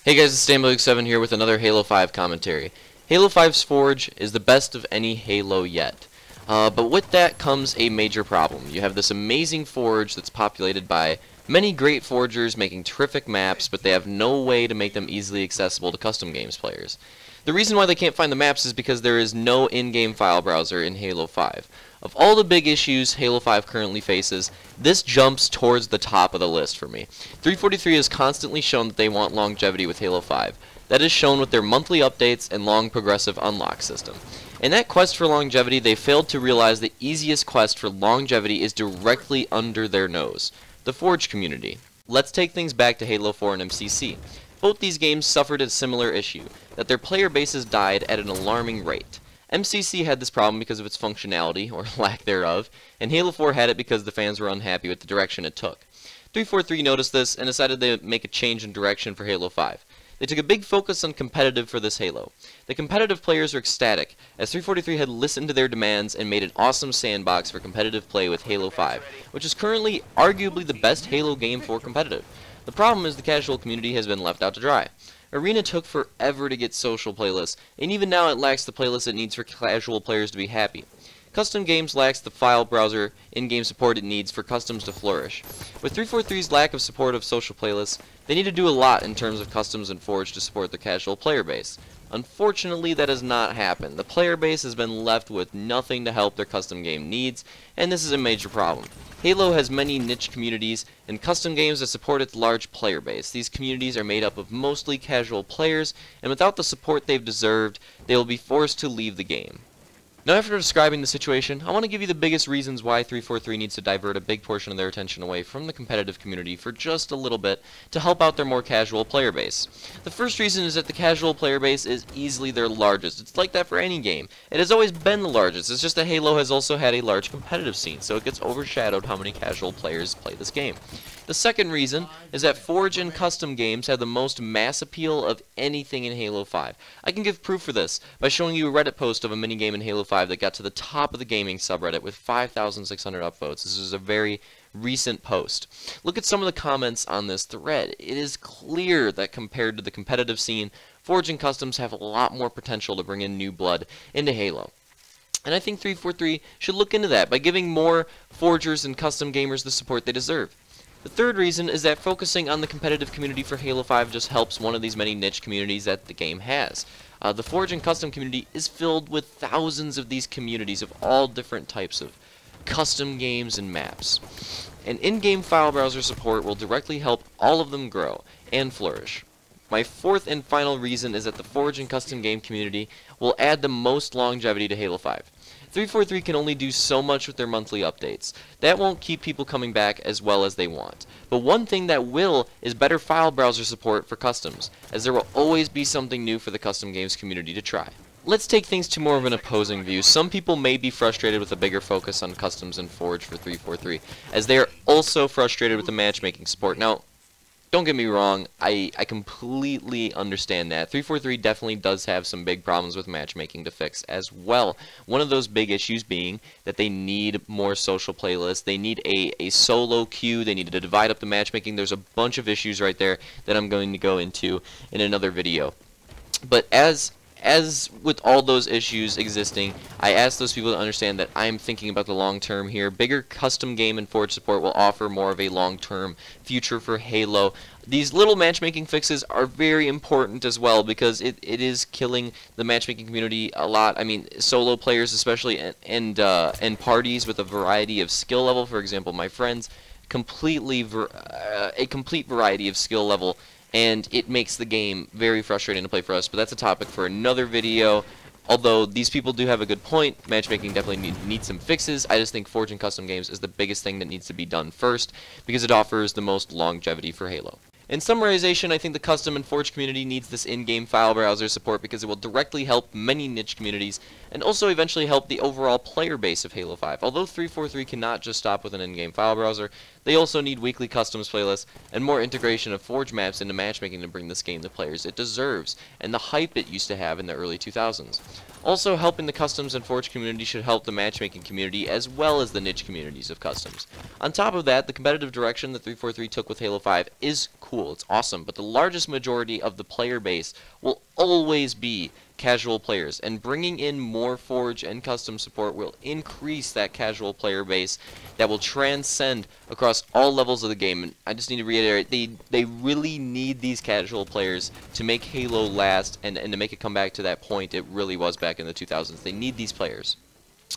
Hey guys, it's StanBook7 here with another Halo 5 commentary. Halo 5's Forge is the best of any Halo yet. But with that comes a major problem. You have this amazing Forge that's populated by many great forgers making terrific maps, but they have no way to make them easily accessible to custom games players. The reason why they can't find the maps is because there is no in-game file browser in Halo 5. Of all the big issues Halo 5 currently faces, this jumps towards the top of the list for me. 343 has constantly shown that they want longevity with Halo 5. That is shown with their monthly updates and long progressive unlock system. In that quest for longevity, they failed to realize the easiest quest for longevity is directly under their nose: the Forge community. Let's take things back to Halo 4 and MCC. Both these games suffered a similar issue, that their player bases died at an alarming rate. MCC had this problem because of its functionality, or lack thereof, and Halo 4 had it because the fans were unhappy with the direction it took. 343 noticed this and decided to make a change in direction for Halo 5. They took a big focus on competitive for this Halo. The competitive players were ecstatic, as 343 had listened to their demands and made an awesome sandbox for competitive play with Halo 5, which is currently arguably the best Halo game for competitive. The problem is the casual community has been left out to dry. Arena took forever to get social playlists, and even now it lacks the playlist it needs for casual players to be happy. Custom Games lacks the file browser in-game support it needs for customs to flourish. With 343's lack of support of social playlists, they need to do a lot in terms of customs and Forge to support their casual player base. Unfortunately, that has not happened. The player base has been left with nothing to help their custom game needs, and this is a major problem. Halo has many niche communities and custom games that support its large player base. These communities are made up of mostly casual players, and without the support they've deserved, they will be forced to leave the game. Now, after describing the situation, I want to give you the biggest reasons why 343 needs to divert a big portion of their attention away from the competitive community for just a little bit to help out their more casual player base. The first reason is that the casual player base is easily their largest. It's like that for any game. It has always been the largest. It's just that Halo has also had a large competitive scene, so it gets overshadowed how many casual players play this game. The second reason is that Forge and custom games have the most mass appeal of anything in Halo 5. I can give proof for this by showing you a Reddit post of a minigame in Halo 5 that got to the top of the gaming subreddit with 5,600 upvotes. This is a very recent post. Look at some of the comments on this thread. It is clear that compared to the competitive scene, Forge and customs have a lot more potential to bring in new blood into Halo. And I think 343 should look into that by giving more forgers and custom gamers the support they deserve. The third reason is that focusing on the competitive community for Halo 5 just helps one of these many niche communities that the game has. The Forge and custom community is filled with thousands of these communities of all different types of custom games and maps. And in-game file browser support will directly help all of them grow and flourish. My fourth and final reason is that the Forge and custom game community will add the most longevity to Halo 5. 343 can only do so much with their monthly updates. That won't keep people coming back as well as they want. But one thing that will is better file browser support for customs, as there will always be something new for the custom games community to try. Let's take things to more of an opposing view. Some people may be frustrated with a bigger focus on customs and Forge for 343, as they are also frustrated with the matchmaking support. Now, don't get me wrong, I completely understand that. 343 definitely does have some big problems with matchmaking to fix as well. One of those big issues being that they need more social playlists, they need a solo queue, they need to divide up the matchmaking. There's a bunch of issues right there that I'm going to go into in another video. But as with all those issues existing, I ask those people to understand that I'm thinking about the long term here. Bigger custom game and Forge support will offer more of a long-term future for Halo. These little matchmaking fixes are very important as well, because it is killing the matchmaking community a lot. I mean, solo players especially, and parties with a variety of skill level. For example, my friends, a complete variety of skill level, and it makes the game very frustrating to play for us, but that's a topic for another video. Although these people do have a good point, matchmaking definitely needs some fixes. I just think Forge and custom games is the biggest thing that needs to be done first, because it offers the most longevity for Halo. In summarization, I think the custom and Forge community needs this in-game file browser support because it will directly help many niche communities and also eventually help the overall player base of Halo 5. Although 343 cannot just stop with an in-game file browser, They also need weekly customs playlists and more integration of Forge maps into matchmaking to bring this game to players it deserves, and the hype it used to have in the early 2000s. Also, helping the customs and Forge community should help the matchmaking community as well as the niche communities of customs. On top of that, the competitive direction that 343 took with Halo 5 is cool, it's awesome, but the largest majority of the player base will always be casual players, and bringing in more Forge and custom support will increase that casual player base that will transcend across all levels of the game. And I just need to reiterate, they really need these casual players to make Halo last and to make it come back to that point it really was back in the 2000s. They need these players.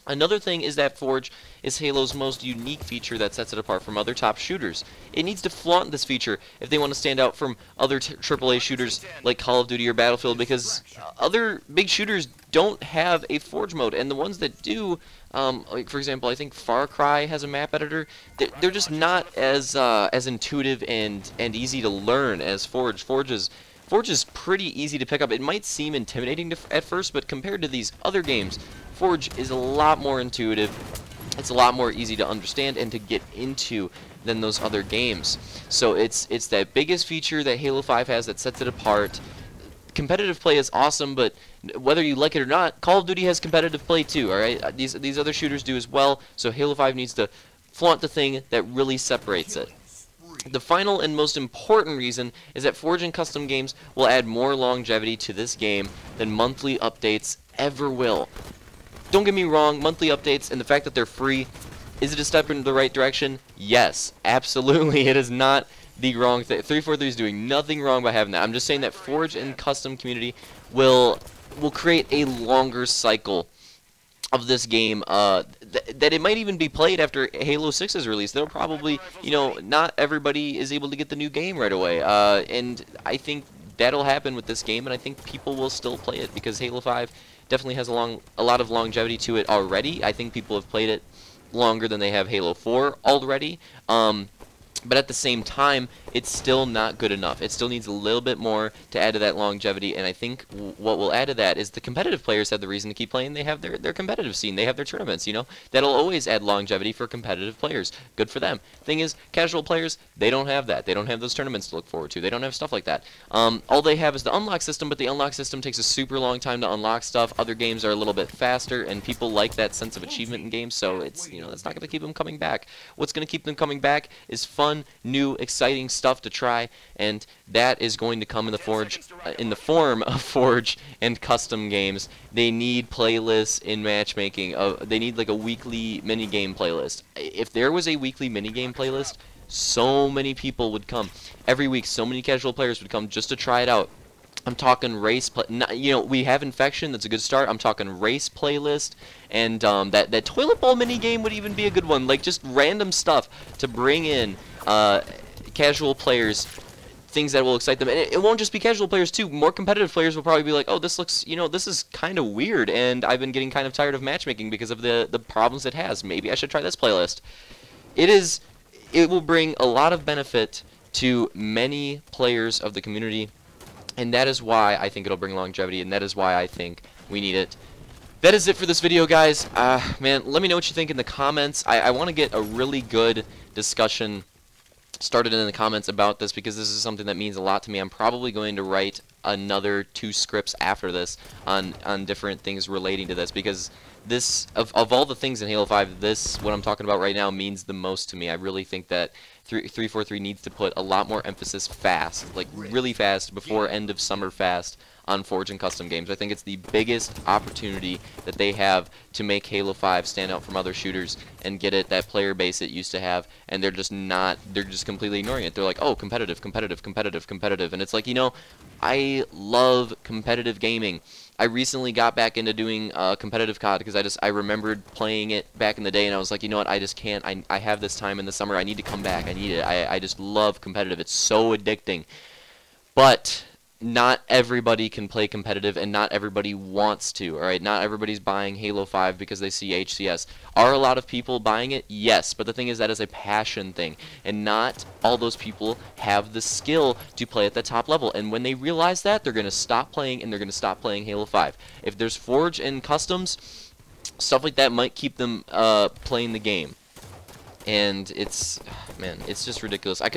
Another thing is that Forge is Halo's most unique feature that sets it apart from other top shooters. It needs to flaunt this feature if they want to stand out from other AAA shooters like Call of Duty or Battlefield, because other big shooters don't have a Forge mode, and the ones that do, like for example, I think Far Cry has a map editor. They're just not as intuitive and easy to learn as Forge. Forge is pretty easy to pick up. It might seem intimidating at first, but compared to these other games, Forge is a lot more intuitive. It's a lot more easy to understand and to get into than those other games. So it's that biggest feature that Halo 5 has that sets it apart. Competitive play is awesome, but whether you like it or not, Call of Duty has competitive play too, alright? These other shooters do as well, so Halo 5 needs to flaunt the thing that really separates it. The final and most important reason is that Forge and custom games will add more longevity to this game than monthly updates ever will. Don't get me wrong, monthly updates and the fact that they're free, is it a step in the right direction? Yes, absolutely. It is not the wrong thing. 343 is doing nothing wrong by having that. I'm just saying that Forge and custom community will create a longer cycle of this game, that it might even be played after Halo 6 is released. They'll probably, you know, not everybody is able to get the new game right away, and I think that'll happen with this game, and I think people will still play it because Halo 5 definitely has a lot of longevity to it already. I think people have played it longer than they have Halo 4 already. But at the same time, it's still not good enough. It still needs a little bit more to add to that longevity, and I think what will add to that is the competitive players have the reason to keep playing. They have their competitive scene. They have their tournaments, you know. That'll always add longevity for competitive players. Good for them. Thing is, casual players, they don't have that. They don't have those tournaments to look forward to. They don't have stuff like that. All they have is the unlock system, but the unlock system takes a super long time to unlock stuff. Other games are a little bit faster, and people like that sense of achievement in games, so it's, you know, that's not going to keep them coming back. What's going to keep them coming back is fun, new, exciting stuff to try, and that is going to come in the form of Forge and custom games. They need playlists in matchmaking. They need like a weekly minigame playlist. If there was a weekly minigame playlist, so many people would come every week. So many casual players would come just to try it out. I'm talking race, you know, we have Infection, that's a good start. I'm talking race playlist, and that toilet bowl mini game would even be a good one. Like just random stuff to bring in casual players, things that will excite them. And it won't just be casual players too. More competitive players will probably be like, oh, this looks, you know, this is kind of weird, and I've been getting kind of tired of matchmaking because of the problems it has. Maybe I should try this playlist. It will bring a lot of benefit to many players of the community, and that is why I think it'll bring longevity, and that is why I think we need it. That is it for this video, guys. Man, let me know what you think in the comments. I want to get a really good discussion started in the comments about this, because this is something that means a lot to me. I'm probably going to write another 2 scripts after this on different things relating to this, because this, of all the things in Halo 5, this, what I'm talking about right now, means the most to me. I really think that 343 needs to put a lot more emphasis fast, like really fast, before end of summer fast, on Forge and custom games. I think it's the biggest opportunity that they have to make Halo 5 stand out from other shooters and get it that player base it used to have, and they're just completely ignoring it. They're like, oh, competitive, competitive, competitive, competitive, and it's like, you know, I love competitive gaming. I recently got back into doing competitive COD because I remembered playing it back in the day, and I was like, you know what, I just can't. I have this time in the summer. I need to come back. I need it. I just love competitive. It's so addicting. But not everybody can play competitive, and not everybody wants to, alright? Not everybody's buying Halo 5 because they see HCS. Are a lot of people buying it? Yes, but the thing is that is a passion thing, and not all those people have the skill to play at the top level, and when they realize that, they're going to stop playing, and they're going to stop playing Halo 5. If there's Forge and customs, stuff like that might keep them playing the game. and it's, man, it's just ridiculous. I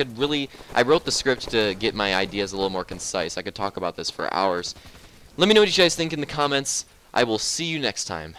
wrote the script to get my ideas a little more concise. I could talk about this for hours. Let me know what you guys think in the comments. I will see you next time.